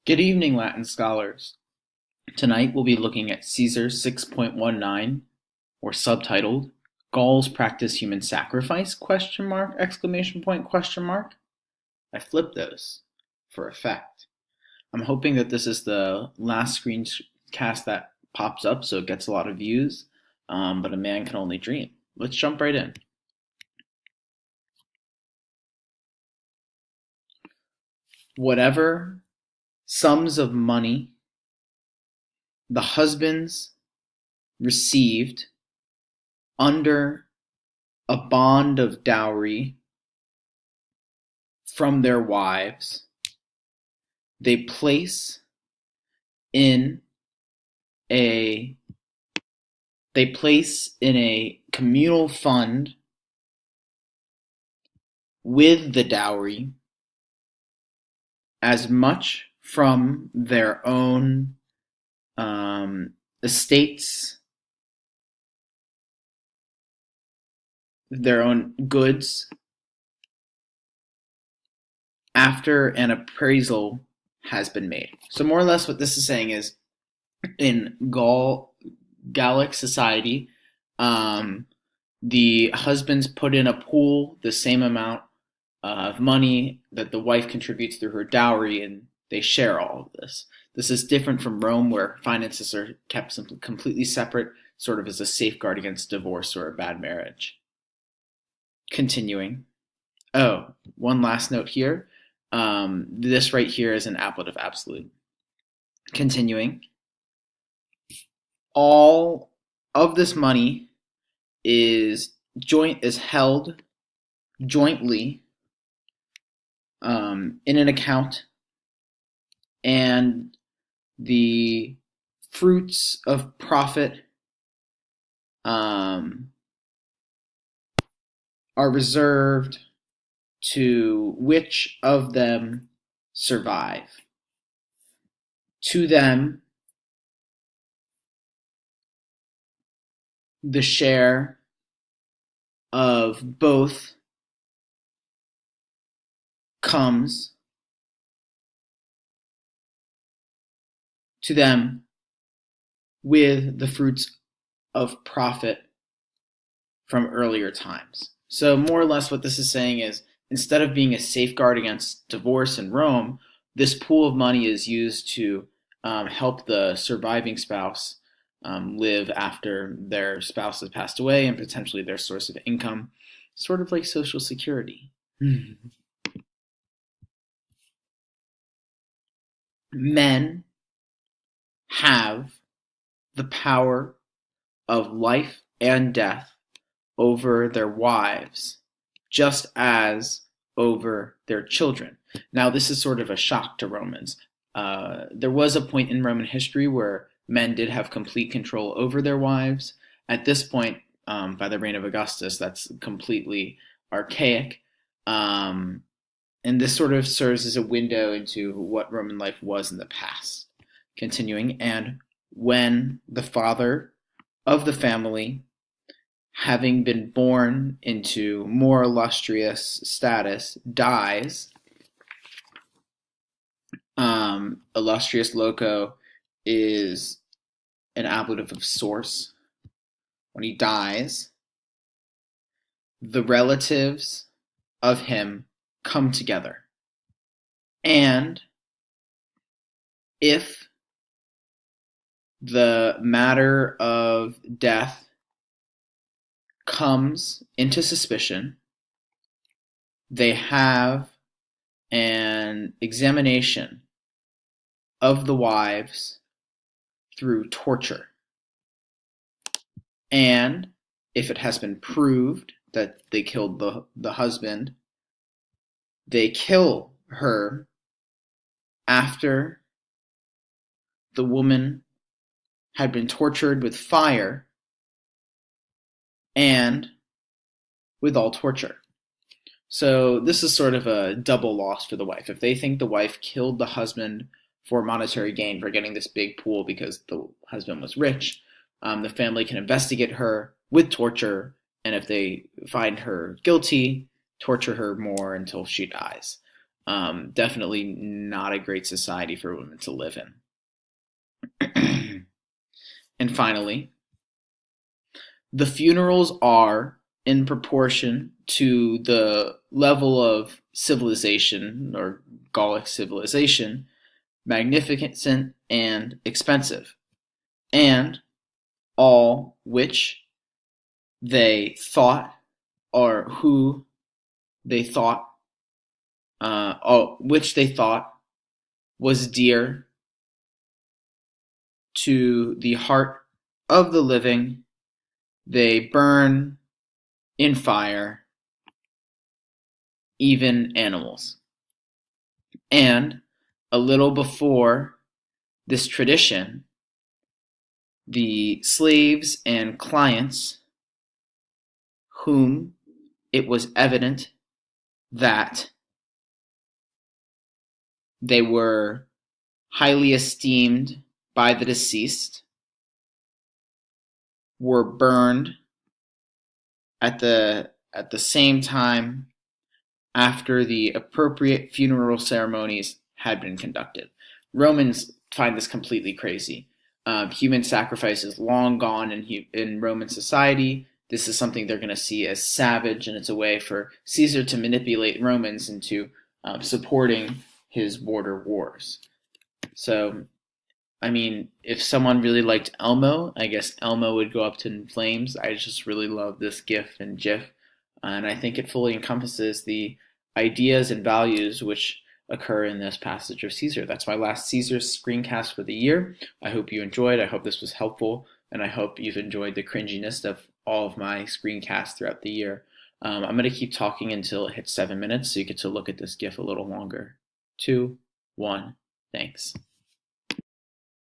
Good evening, Latin scholars. Tonight we'll be looking at Caesar 6.19, or subtitled, Gauls Practice Human Sacrifice, question mark, exclamation point, question mark. I flipped those for effect. I'm hoping that this is the last screencast that pops up so it gets a lot of views, but a man can only dream. Let's jump right in. Whatever sums of money the husbands received under a bond of dowry from their wives, they place in a communal fund with the dowry, as much from their own estates, their own goods, after an appraisal has been made. So more or less what this is saying is, in Gallic society, the husbands put in a pool the same amount of money that the wife contributes through her dowry, and they share all of this. This is different from Rome, where finances are kept completely separate, sort of as a safeguard against divorce or a bad marriage. Continuing. Oh, one last note here. This right here is an ablative absolute. Continuing. All of this money is held jointly in an account, and the fruits of profit are reserved to which of them survive. To them, the share of both comes to them with the fruits of profit from earlier times. So more or less what this is saying is, instead of being a safeguard against divorce in Rome, this pool of money is used to help the surviving spouse live after their spouse has passed away, and potentially their source of income, sort of like Social Security. Men have the power of life and death over their wives, just as over their children. Now, this is sort of a shock to Romans. There was a point in Roman history where men did have complete control over their wives. At this point, by the reign of Augustus, that's completely archaic. And this sort of serves as a window into what Roman life was in the past. Continuing, and when the father of the family, having been born into more illustrious status, dies, illustrious loco is an ablative of source. When he dies, the relatives of him come together. And if the matter of death comes into suspicion, they have an examination of the wives through torture. And if it has been proved that they killed the husband, they kill her after the woman had been tortured with fire and with all torture. So this is sort of a double loss for the wife. If they think the wife killed the husband for monetary gain, for getting this big pool because the husband was rich, the family can investigate her with torture, and if they find her guilty, torture her more until she dies. Definitely not a great society for women to live in. And finally, the funerals are, in proportion to the level of civilization or Gallic civilization, magnificent and expensive, and all which they thought, or who they thought, which they thought was dear to the heart of the living, they burn in fire, even animals. And a little before this tradition, the slaves and clients whom it was evident that they were highly esteemed by the deceased were burned at the same time after the appropriate funeral ceremonies had been conducted. Romans find this completely crazy. Human sacrifice is long gone in Roman society. This is something they're going to see as savage, and it's a way for Caesar to manipulate Romans into supporting his border wars. So, I mean, if someone really liked Elmo, I guess Elmo would go up in flames. I just really love this GIF and GIF, and I think it fully encompasses the ideas and values which occur in this passage of Caesar. That's my last Caesar screencast for the year. I hope you enjoyed. I hope this was helpful, and I hope you've enjoyed the cringiness of all of my screencasts throughout the year. I'm going to keep talking until it hits 7 minutes, so you get to look at this GIF a little longer. 2, 1, thanks.